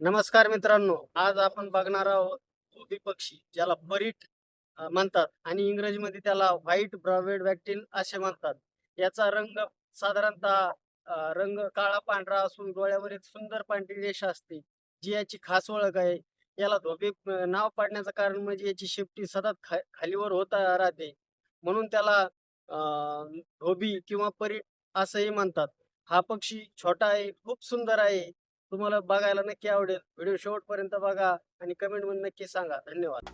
नमस्कार मित्रांनो, आज आपण बघणार आहोत धोबी पक्षी, ज्याला परीट म्हणतात आणि इंग्रजीमध्ये त्याला व्हाईट ब्रॉवेड वॅक्टिल असे म्हणतात. याचा रंग साधारणतः रंग काळा पांढरा असून डोळ्यावर एक सुंदर पांढरी रेषा असते, जी याची खास ओळख आहे. याला धोबी नाव पाडण्याचं कारण म्हणजे याची शेपटी सतत खालीवर होत राहते, म्हणून त्याला धोबी किंवा परीट असंही म्हणतात. हा पक्षी छोटा आहे, खूप सुंदर आहे. तुम्हाला बघायला नक्की आवडेल. व्हिडिओ शेवटपर्यंत बघा आणि कमेंटमध्ये नक्की सांगा. धन्यवाद.